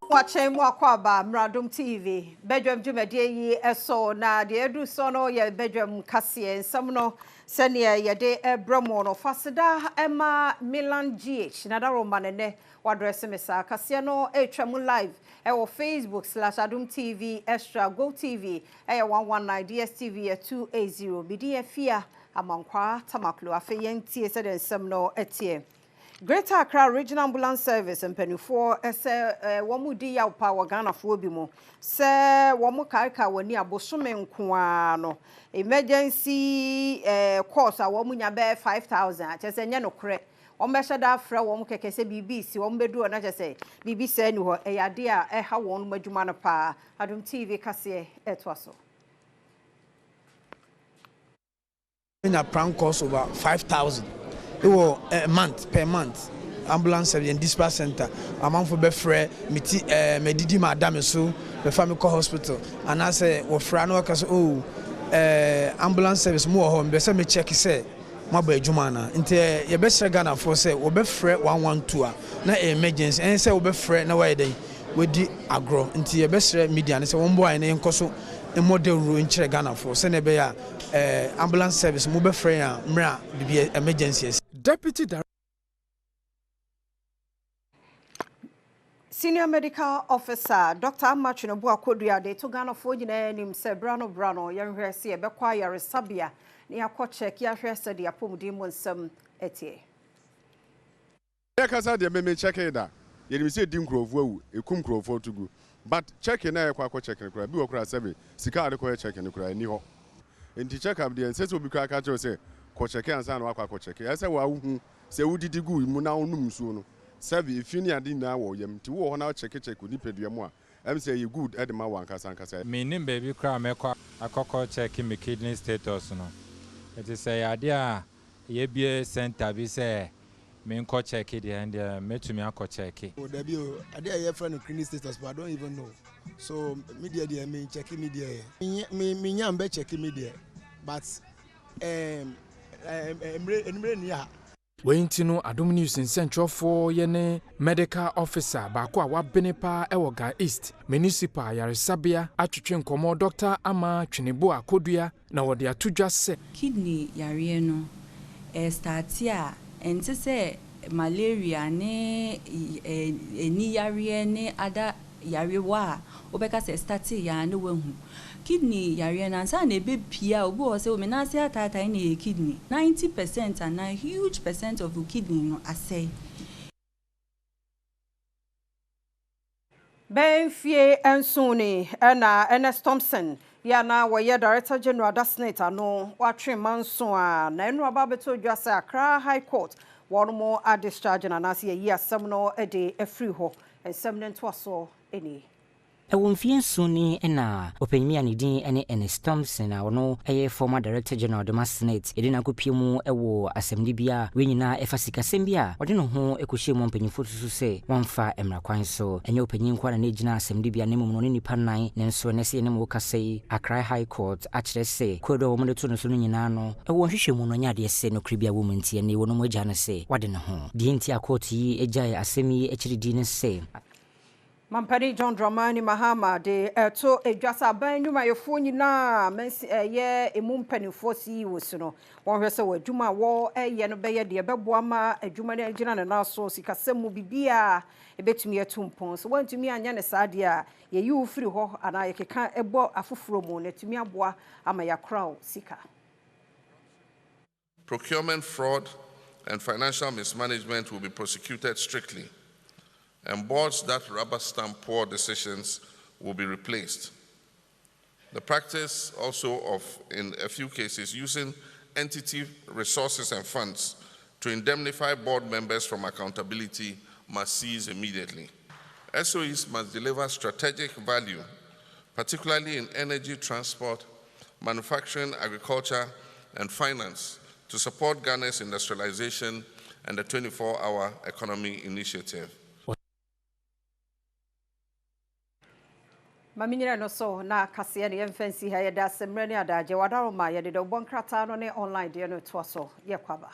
Watching Wakwaba, Adom TV, Badwam Jumadi, eso na de edu sono ye Badwam Cassie, Samno, Senia, Yade, Bromono, Fasada, Emma, Milan GH, Nada Romanene, Wadress Missa, Cassiano, Tramu Live, Facebook /Adom TV, Extra, Go TV, 119, DSTV, 280, BDFia, Amankwa, Tamaklu, Afayen, Tiesa, and Samno, Etie. Greater Accra Regional Ambulance Service and Penny4 wamudi ya power Ghana for bimo se wamu karika wani abosome nkwano emergency course wamu nyabe 5000 chese nya no kre ombesha da fra wamu keke se BBC wamu bedu na chese BBC eni ho eyade a eha wonu madwuma no pa Adom TV kase etwaso in a prank cost over 5000. It was a month per month. Ambulance service and dispatch center. Among for befre, medidi madame so the family hospital. And I say, "Well, Frano workers ambulance service more home." Be say me check say, "My boy Jumana." Inte ye best Ghana for say, "We befre 112 na emergency." And say we befre na why then we di agro. Inte ye best media. And say one boy na enkoso a model room in Ghana for. Say ne be ya ambulance service mo befre ya mra bibi emergencies. Deputy Director Senior Medical Officer Dr. Amachino Buakodua de to Ghana for nim se Brano yan hwese e bekwa yare sabia ne akọ check ya hwese de apomudi mo nsam etie. Ya kasa de me check da. Ye mi se di nkrofo awu ekum nkrofo tugu. But check na ye kwa check ne kura bi wo kura sebe sika de ko check ne kura ni ho. Enti check up de nse so bi kura ka che se ko check ansa na akwa check. Ya se wa hu se wudidi gu mu na onum so no. Sebi ifini adi na wo yam ti wo ho na check ni pedua mu a em say you good e de ma wan kasa me nim baby kra me kwa akoko check me kidney status no it is say ade a ye bie center bi say me nko check it and metumi akọ check o da bi o ade a ye friend kidney status but I don't even know so media dey me check media me nyam be check media but emre ni a Wentino Adom News in Central for Yene Medical Officer Bakwa Wabenepa Ewoga East Municipal Yaresabia atwetwe nkomo Dr. Ama Twenibo Akodua na wode atudwa se kidney yare no startia ente se malaria ne eni yare ne ada yare wa obeka se startia ya ne wahu kidney yare na nsa na ebe pia obi o se o menase atata na kidney 90% and a huge percent of the kidney no asay Benfie Ensuni na Ernest Thompson ya na waye Director General Dasnet ano watwe manso a na enu ababeto dwase Accra High Court one more a discharge na nase yi asem no e de afri ho ensem ne ntoaso eni Ewonfie Suni na opanyimi anidin ene Ernest Thompson a ono eye former Director General of the Senate edina kopiemu ewo assemblea bia wenyina efasika sembia ode no ho ekohyiemu mpanyimfo susu se wamfa emrakwan so enye opanyin kwa na negina assembly bia nemu no nipa nan ne nso ne se ne mo kasei Accra High Court akire se kodo wo mo de to no so nyina no ewo hwehwemu no nya de se no kribia wo muntie ne wo no mo agya ne se wade ne ho de ntia court yi egyae asemi ekiridi ne se Mampani John Dramani Mahama de to edwasa ban nyuma yefo nyina mensi ye emumpanifo si wosuno won hwese wadwuma wo ye no beye de beboama adwuma na agina na so sikasemu bibia ebetumi atumpon so wantumi anya ne saade a ye yi ufiri ho ana ye keka ebo afoforo mu na tumi aboa ama yakra sika Procurement fraud and financial mismanagement will be prosecuted strictly. And boards that rubber stamp poor decisions will be replaced. The practice also of, in a few cases, using entity resources and funds to indemnify board members from accountability must cease immediately. SOEs must deliver strategic value, particularly in energy, transport, manufacturing, agriculture, and finance, to support Ghana's industrialization and the 24-hour economy initiative. Maminyira no so na kase ne yemfansi ha yeda semre ne adaje wadaro ma yede do bonkrata no ne online de no to so ye kwaba